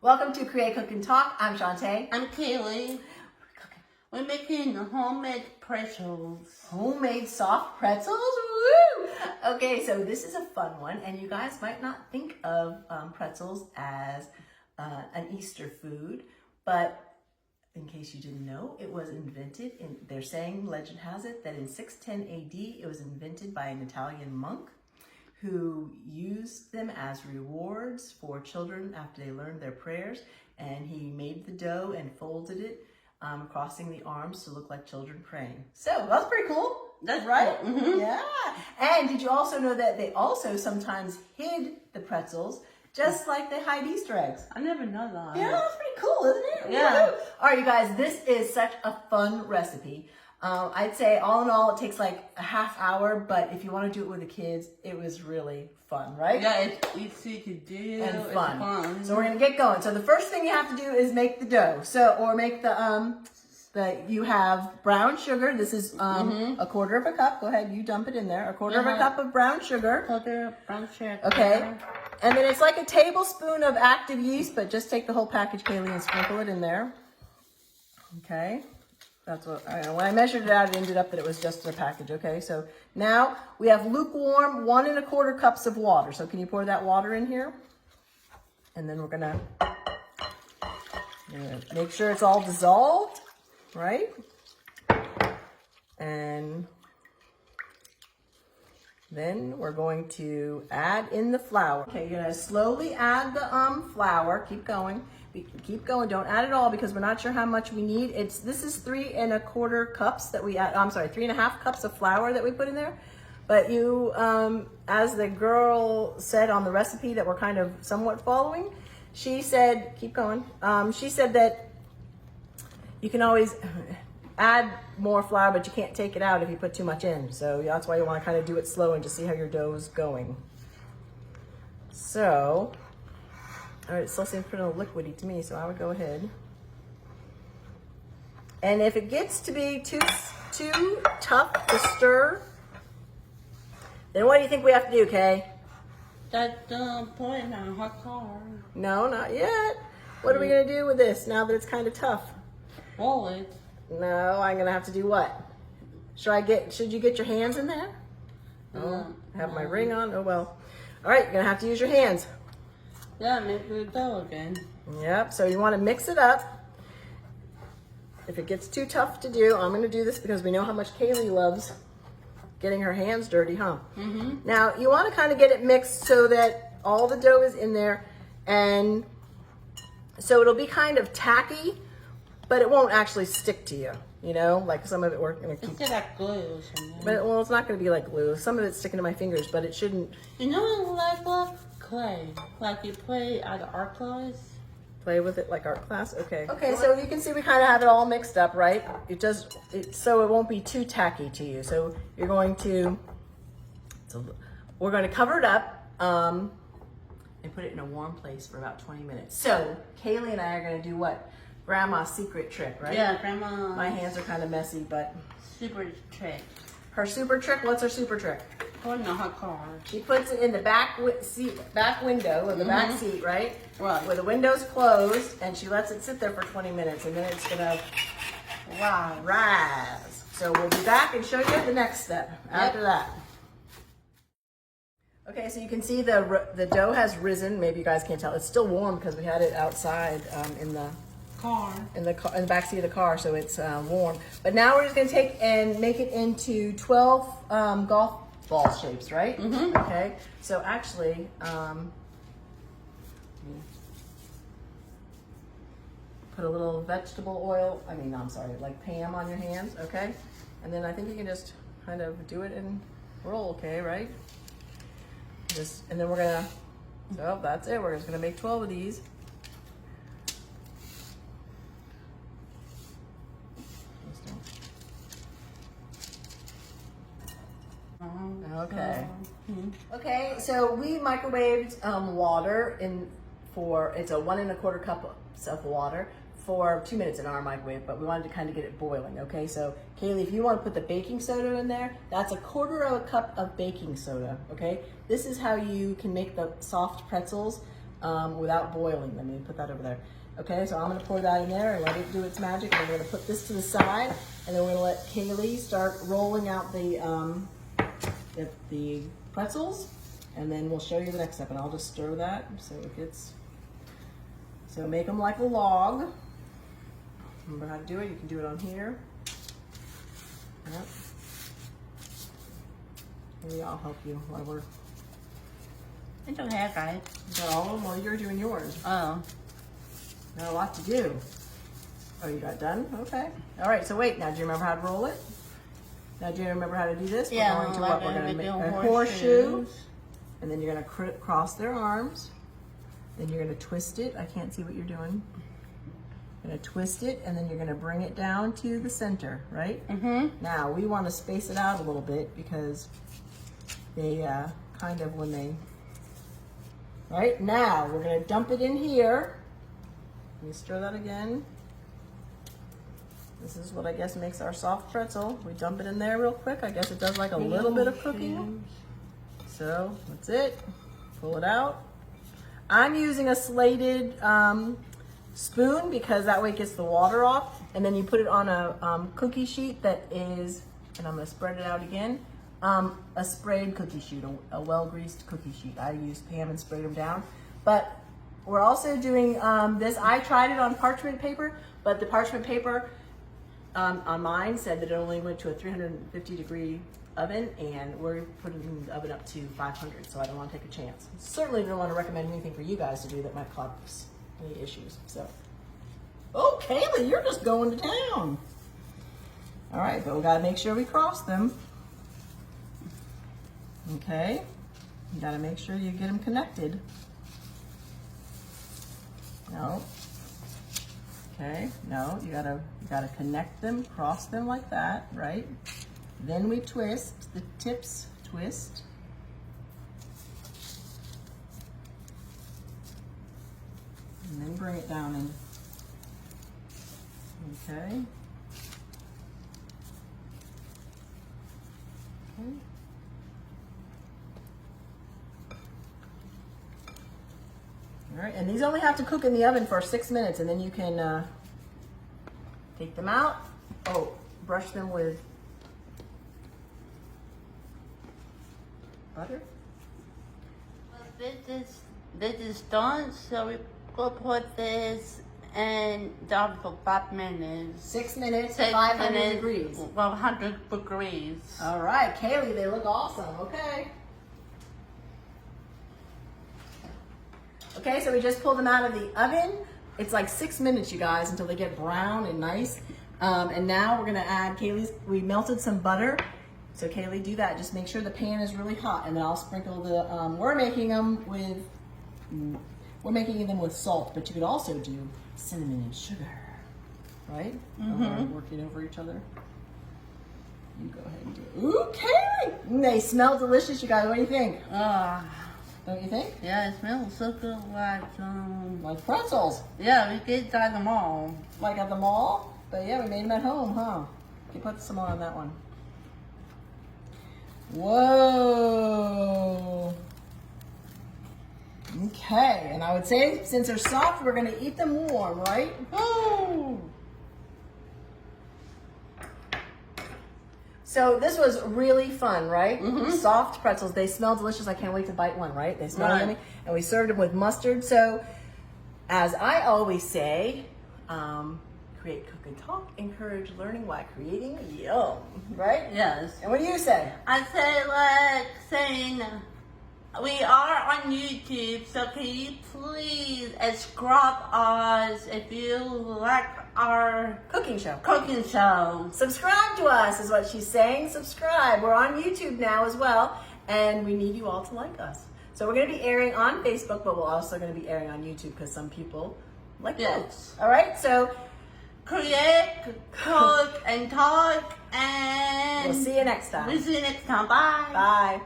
Welcome to Create, Cook, and Talk. I'm Shantae. I'm Kailee. We're making homemade pretzels. Homemade soft pretzels? Woo! Okay, so this is a fun one, and you guys might not think of pretzels as an Easter food, but in case you didn't know, it was invented they're saying, legend has it, that in 610 AD, it was invented by an Italian monk who used them as rewards for children after they learned their prayers. And he made the dough and folded it, crossing the arms to look like children praying. So that's pretty cool. That's right? Cool. Mm-hmm. Yeah. And did you also know that they also sometimes hid the pretzels just like they hide Easter eggs? I never know that. Yeah, that's pretty cool, isn't it? Yeah. Woo-hoo. All right, you guys, this is such a fun recipe. I'd say all in all, it takes like a half hour, but if you want to do it with the kids, it was really fun, right? Yeah, it's easy to do And it's fun. So we're gonna get going. So the first thing you have to do is make the dough. Or make you have brown sugar. This is a quarter of a cup. Go ahead, you dump it in there. A quarter of a cup of brown sugar. Quarter brown sugar. Okay. And then it's like a tablespoon of active yeast, but just take the whole package, Kaylee, and sprinkle it in there. Okay. That's what when I measured it out, it ended up that it was just a package. Okay, so now we have lukewarm 1 1/4 cups of water. So can you pour that water in here? And then we're gonna make sure it's all dissolved, right? And then we're going to add in the flour. Okay, you're gonna slowly add the flour. Keep going. Keep going. Don't add it all because we're not sure how much we need. This is 3 1/4 cups that we add. I'm sorry, 3 1/2 cups of flour that we put in there. But you, as the girl said on the recipe that we're kind of somewhat following, she said, keep going. She said that you can always add more flour, but you can't take it out if you put too much in. So that's why you want to kind of do it slow and just see how your dough's going. So. All right, it still seems pretty liquidy to me, so I would go ahead. And if it gets to be too tough to stir, then what do you think we have to do, Kay? Put it in a hot car. No, not yet. What are we gonna do with this now that it's kind of tough? Roll it. No, I'm gonna have to do what? Should you get your hands in there? Oh, I have my ring on. Oh well. All right, you're gonna have to use your hands. Yeah, make the dough again. Yep, so you want to mix it up. If it gets too tough to do, I'm going to do this because we know how much Kaylee loves getting her hands dirty, huh? Mm-hmm. Now, you want to kind of get it mixed so that all the dough is in there, and so it'll be kind of tacky, but it won't actually stick to you, you know? Like some of it we're going to keep. It's like glue or something. But, well, it's not going to be like glue. Some of it's sticking to my fingers, but it shouldn't. You know, like clay, like you play at art class. Play with it like art class. Okay. Okay, so you can see we kind of have it all mixed up, right? So it won't be too tacky to you. So you're going to, we're going to cover it up and put it in a warm place for about 20 minutes. So Kaylee and I are going to do what? Grandma's secret trick, right? Yeah, Grandma. My hands are kind of messy, but. Super trick. Her super trick. What's her super trick? Put in a hot car. She puts it in the back window or the back seat, right? Right. Where the window's closed, and she lets it sit there for 20 minutes, and then it's gonna rise. So we'll be back and show you the next step after that. Okay, so you can see the dough has risen. Maybe you guys can't tell. It's still warm because we had it outside in the back seat of the car, so it's warm. But now we're just gonna take and make it into 12 golf ball shapes, right? Mm-hmm. Okay. So actually, put a little vegetable oil. Like Pam on your hands, okay? And then I think you can just kind of do it and roll, okay, right? And then we're gonna. So that's it. We're just gonna make 12 of these. Okay. Okay, so we microwaved water it's a 1 1/4 cup of water for 2 minutes in our microwave, but we wanted to kind of get it boiling, okay? So Kaylee, if you want to put the baking soda in there, that's a 1/4 cup of baking soda, okay? This is how you can make the soft pretzels without boiling them. Let me put that over there. Okay, so I'm gonna pour that in there and let it do its magic. And we're gonna put this to the side, and then we're gonna let Kaylee start rolling out the pretzels, and then we'll show you the next step. And I'll just stir that so it gets. So make them like a log. Remember how to do it? You can do it on here. Yep. Maybe I'll help you while we're. It's okay, guys. No, well, you're doing yours. Oh. Got a lot to do. Oh, you got done? Okay. All right, so wait, now do you remember how to roll it? Now do you remember how to do this? Yeah, We're going to what? We're going to make a horseshoe. horseshoes. And then you're going to cross their arms. Then you're going to twist it. I can't see what you're doing. You're going to twist it, and then you're going to bring it down to the center, right? Mm-hmm. Now, we want to space it out a little bit because they kind of when they... Right, now we're going to dump it in here. Let me stir that again. This is what I guess makes our soft pretzel. We dump it in there real quick. I guess it does like a little bit of cooking. So that's it. Pull it out. I'm using a slated spoon because that way it gets the water off. And then you put it on a cookie sheet that is, and I'm going to spread it out again, a sprayed cookie sheet, a well-greased cookie sheet. I used Pam and sprayed them down. But we're also doing this. I tried it on parchment paper, but the parchment paper on mine said that it only went to a 350 degree oven, and we're putting the oven up to 500, so I don't want to take a chance. Certainly don't want to recommend anything for you guys to do that might cause any issues. So, oh, Kaylee, you're just going to town. All right, but we got to make sure we cross them. Okay, you got to make sure you get them connected. No. Okay, no, you gotta connect them, cross them like that, right? Then we twist, the tips twist. And then bring it down in. Okay. Okay. All right, and these only have to cook in the oven for 6 minutes, and then you can take them out. Oh, brush them with butter. Well, this is done, so we will put this in the oven for 5 minutes. 6 minutes, 6 500 minutes, degrees. 100 degrees. All right, Kaylee, they look awesome. Okay. Okay, so we just pulled them out of the oven. It's like 6 minutes, you guys, until they get brown and nice. And now we're gonna add we melted some butter. So Kaylee, do that. Just make sure the pan is really hot, and then I'll sprinkle the, we're making them with salt, but you could also do cinnamon and sugar, right? Mm-hmm. Working over each other. You go ahead and do it. Ooh, Kaylee! They smell delicious, you guys. What do you think? Don't you think? Yeah, it smells so good, like pretzels. Yeah, we get at the mall. Like at the mall? But yeah, we made them at home, huh? You put some more on that one. Whoa. Okay, and I would say since they're soft, we're gonna eat them warm, right? Woo! So this was really fun, right? Mm-hmm. Soft pretzels. They smell delicious. I can't wait to bite one, right? They smell Right. yummy. And we served them with mustard. So as I always say, create, cook, and talk. Encourage learning while creating yum, right? Yes. And what do you say? I say like saying we are on YouTube, so can you please subscribe us if you like our Cooking show. cooking show. Subscribe to us is what she's saying. Subscribe. We're on YouTube now as well, and we need you all to like us. So we're going to be airing on Facebook, but we're also going to be airing on YouTube because some people like both. Yes. All right, so Create, cook, and talk, and we'll see you next time. we'll see you next time. Bye. Bye.